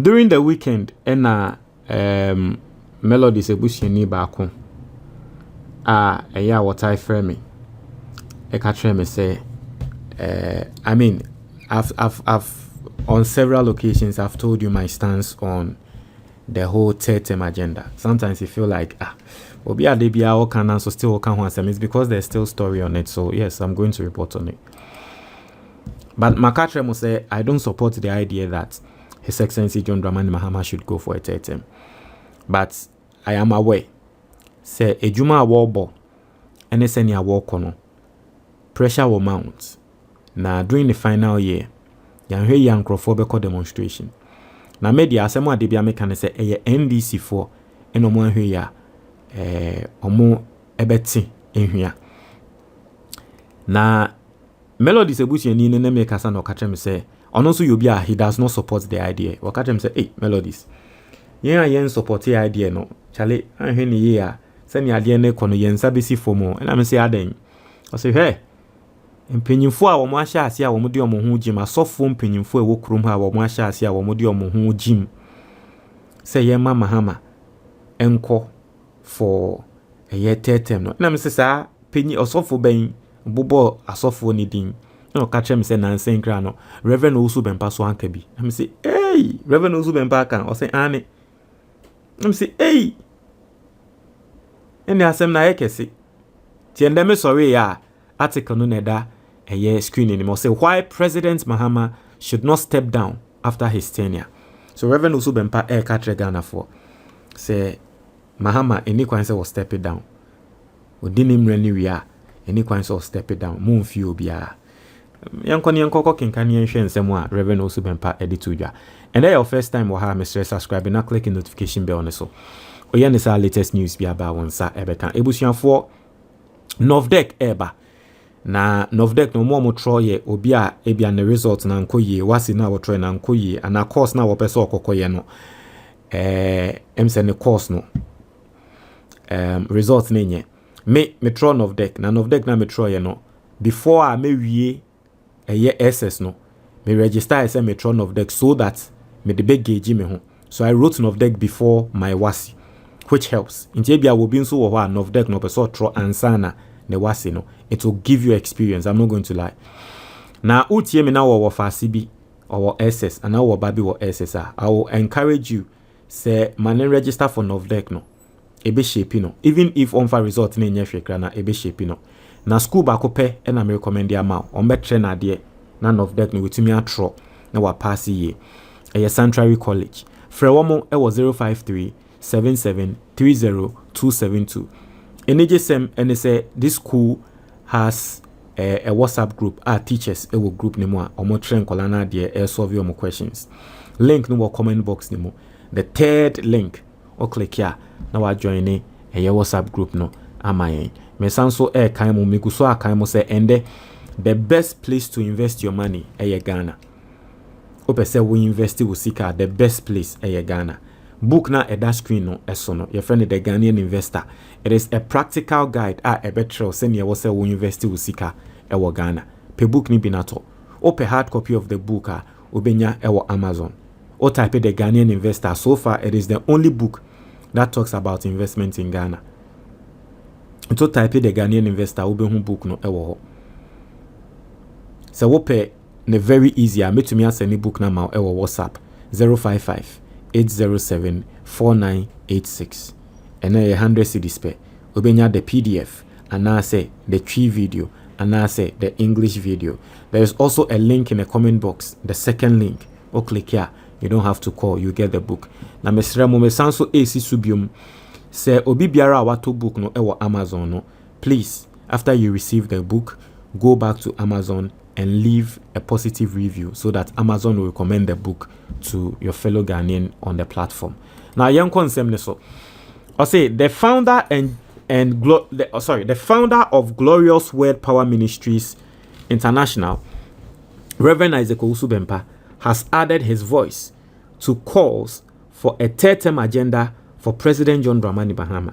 During the weekend, Melodies ebusiani baako eya what I frame me. I catch me say, I mean, I've on several occasions I've told you my stance on the whole third term agenda. Sometimes you feel like Obi Adebia all can answer still all can answer. It's because there's still story on it. So yes, I'm going to report on it. But Makatre must say I don't support the idea that His Excellency John Dramani Mahama should go for a third term. But I am aware. Say Ejuma Awobo and any award kono. Pressure will mount. Now during the final year, yan he yan crofobeko demonstration. Na media asemo adebia meka ne say NDC for eno mo ahwe ya omo ebeti ehwia. Na Melodies ebusiani ne me kasa na okache me say ono so yobi he does not support the idea. Okache me say Melodies. Yen support the idea no. Chale ahwe ne ye a se ne ade ne kono yen sabesi fomo. Na me say aden. I say hey mpanyimfo a wo mo ahya ase a wo mo de omo ho jim asofo mpanyimfo e wo krom ha wo mo ahya ase a wo mo de omo ho jim say ye Mahama enko for a year term no na me say sa panyi osofo ban bobo asofo ni din no ka chem say nansen kra no Rev Owusu Bempah so anka bi na me say hey Rev Owusu Bempah kan o say ane na me say hey ene asem na yekese ti endeme sorry ya article no neda a screen anymore. Say why President Mahama should not step down after his tenure. So Rev Owusu Bempah catch Ghana for say Mahama any kwanse was step it down. Odinim reni wia any kwanse was step it down. Moon few bia. Yankoni yankoko kinkani enshe nsemo a Rev Owusu Bempah edituja. And that your first time wa ha Mr. subscribe and click the notification bell on so. Oya nisa latest news bia ba wonsa ebeka. Ebusuanfo Novdek eba. Na Novdek no mo troye obi a ebia ne result na nkoye wasi na wo troye na nkoye ana course na wo pese okokoye no emse ne course no result na nye me tro Novdek na Novdek na me troye no before I me wie SS no me register as me tro Novdek so that me the big gauge me ho so I wrote Novdek before my wasi which helps inti ebia wo bi nso wo ho a Novdek no pese tro ansana ne wasi no it will give you experience. I'm not going to lie. Now, utie me now or FACB or SS and now baby or SSR. I will encourage you say man register for Novdek no. Ebe shape no. Even if on for result ne nyefwe krana ebe shape no. Na school ba ko pe e na me recommend ya ma. On be train ade na Novdek no wetumi atro na wa pass ye. Eye Sanctuary College. Frɛ womo e wo 053 7730272. NHSM and say this school has a WhatsApp group. Our teachers a group nemo omo train kolana de solve your questions. Link no comment box nemo. The third link or click here. Now I join a WhatsApp group no amayen. Me sanso kaimo miguso akaimo say ende the best place to invest your money Ghana. Ope say we invest with Sika the best place Ghana. Book na a dash screen no esono your friend the Ghanaian investor. It is a practical guide a betrayal senior was a university with Sika ewo Ghana. Pe book ni binato. O pe hard copy of the book obenya ewo Amazon. O type the Ghanaian investor. So far it is the only book that talks about investment in Ghana. So type the Ghanaian investor obehu book no ewo. So wo pe ne very easy a metumi aseni book na ma ewo WhatsApp 055 807-4986 and a 100 cedis per obenya the PDF and I say the tree video and I say the English video. There is also a link in the comment box, the second link. Or click here, you don't have to call, you get the book. Na mesra mo mesanso AC subium say obi biara wato book no ewo Amazon no. Please, after you receive the book, go back to Amazon and leave a positive review so that Amazon will recommend the book to your fellow Ghanaian on the platform. Now, young consem so I say the founder the founder of Glorious Word Power Ministries International, Rev Owusu Bempah, has added his voice to calls for a third term agenda for President John Dramani Mahama.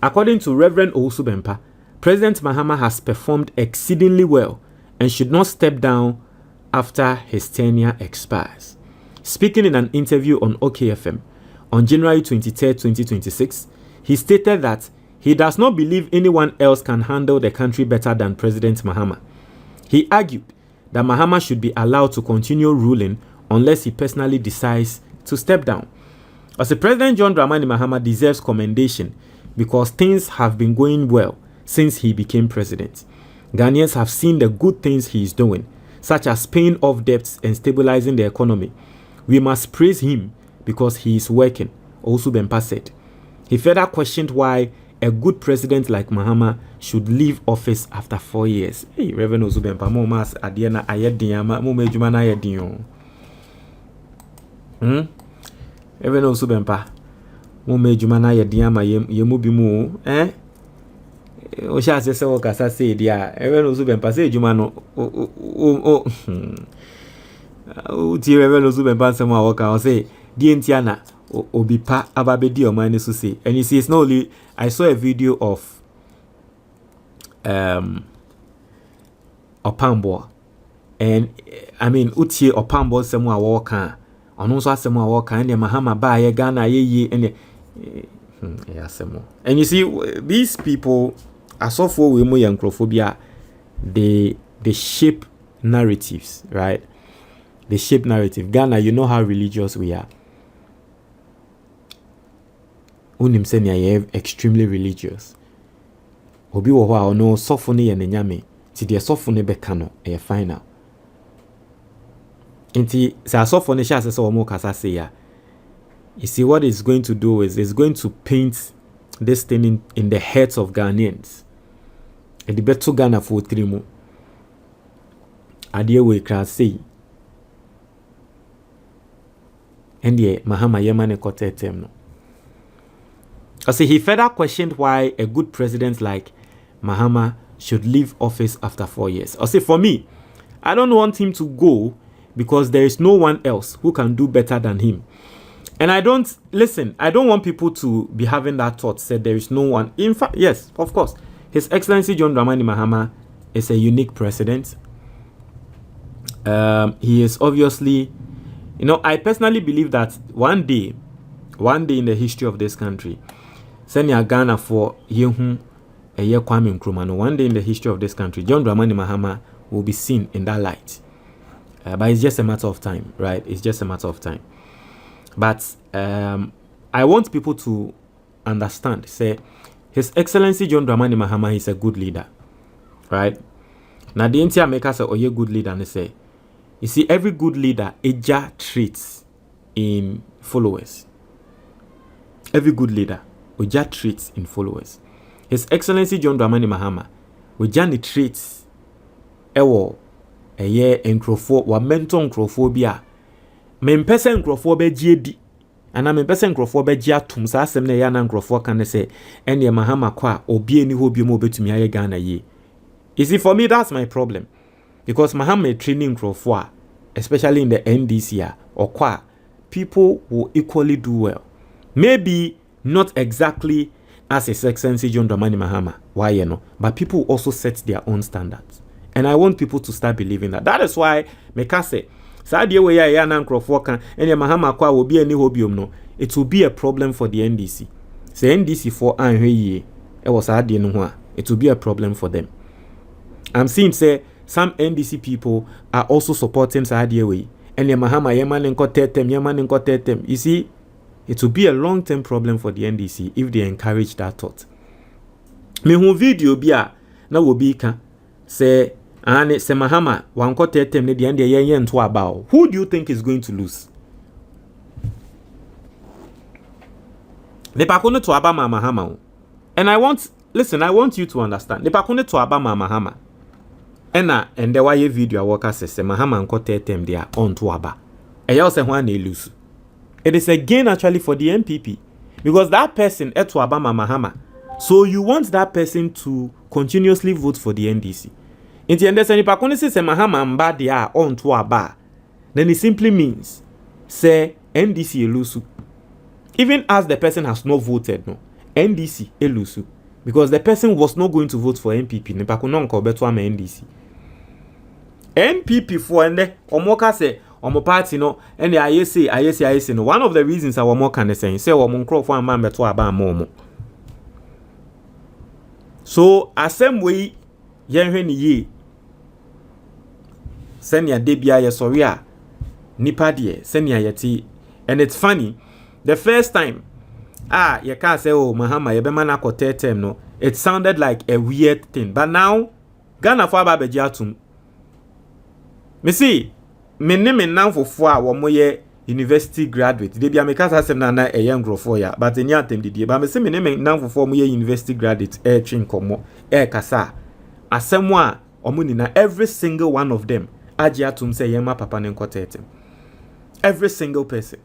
According to Rev Owusu Bempah, President Mahama has performed exceedingly well and should not step down after his tenure expires. Speaking in an interview on OKFM on January 23, 2026, he stated that he does not believe anyone else can handle the country better than President Mahama. He argued that Mahama should be allowed to continue ruling unless he personally decides to step down. As the President John Dramani Mahama deserves commendation because things have been going well since he became president. Ghanaians have seen the good things he is doing, such as paying off debts and stabilizing the economy. We must praise him because he is working, Owusu Bempah said. He further questioned why a good president like Mahama should leave office after 4 years. Hey, Rev Owusu Bempah, mo mas adiana ayediama, mo mejuma na ayedion. Rev Owusu Bempah, mo mejuma na ayediama yemu bimu, o sha se o kasa se dia. Rev Owusu Bempah se ejuma no ti Rev Owusu Bempah se mo awoka o se di entiana obipa ababedi o mani so say. And you see, it's not only, I saw a video of Opambo, and I mean utie Opambo semu awoka ono so asemu awoka and Mahama ba ye Ghana ye and and you see, these people are so for we mo yankrofobia, they shape narratives, right? They shape narrative. Ghana, you know how religious we are. Unim senya ye extremely religious. Obi wo ho no sofo ne ye nyame. Ti de sofo ne beka no e final. Inti sa sofo ne sha se wo kasa se ya. You see, what it's going to do is it's going to paint this thing in the heads of Ghanaians. E di beto Ghana for trimu. Adie we kra say. And ye Mahama yemane kotetem no. See, he further questioned why a good president like Mahama should leave office after 4 years. See, for me, I don't want him to go because there is no one else who can do better than him. And I don't want people to be having that thought, said there is no one. In fact, yes, of course, His Excellency John Dramani Mahama is a unique president. He is obviously, I personally believe that one day in the history of this country, Senya Ghana for Yehu a year Kwame Nkrumah. One day in the history of this country, John Dramani Mahama will be seen in that light. But it's just a matter of time, right? It's just a matter of time. But I want people to understand, say, His Excellency John Dramani Mahama is a good leader, right? Now the entire maker say, "Oh, you're a good leader," and they say, you see, every good leader eja treats in followers. Every good leader eja treats in followers. His Excellency John Dramani Mahama eja treats ewo eye enkrofo wa mentor enkrofo bia mempese enkrofo be giedi ana mempese enkrofo be gia tum sa asem na ya na enkrofo kan say ene Mahama kwa obi eni ho bi mo betumi aye Ghana ye. You see, for me, that's my problem. Because Mahama training enkrofo, especially in the NDC or kwa, people will equally do well. Maybe not exactly as His Excellency John Dramani Mahama, why but people also set their own standards. And I want people to start believing that. That is why Meka say, Sadia we ya na nkrofo kan ene Mahama kwa obi ani hobium no, it will be a problem for the NDC. Say NDC for anhwe ye, e was adie no ho a, it will be a problem for them. I'm seeing say some NDC people are also supporting Sadia way. Ene Mahama yeman nko tetem. You see, it will be a long-term problem for the NDC if they encourage that thought. Me hu video bia na wo bi ka say ane se Mahama wanko tetem ne de ande ye nto aba. Who do you think is going to lose? Ne pa ko ne to aba ma Mahama. And I want you to understand. Ne pa ko ne to aba ma Mahama. Ena ende wa ye video awoka se Mahama nko tetem de a on to aba. Eya se ho na lose. It is a gain actually for the MPP because that person eto aba ma Mahama. So you want that person to continuously vote for the NDC. In the end, if I say Mahama mba dia on to aba, then it simply means say NDC elusu. Even as the person has not voted, no NDC elusu because the person was not going to vote for MPP. Ne pa kuno nko beto ama NDC. NPP for ende omoka say omo party no and the ayesi no one of the reasons our more can say omo nkrofo amam beto aba mo. So asem we yenhwe ni ye senia debia ye sorry a nipa de senia yeti. And it's funny, the first time you can't say oh Mahama ye be man akote no, it sounded like a weird thing, but now Ghana for aba beji atum. Me see me now for wo mo ye university graduate. They be make us na na a young grofo ya, but enya atem didie. But me see me now for mo ye university graduate twin komo kasa. Asem a omo ni na every single one of them agi atum say yema papa ne nkotetem. Every single person.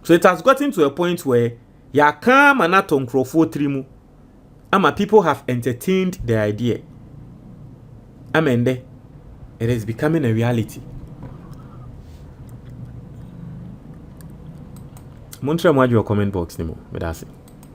So it has gotten to a point where ya come and not on crofo trimu. Ama people have entertained the idea. Amende. It is becoming a reality. Montre moi your comment box nimo. Medasi.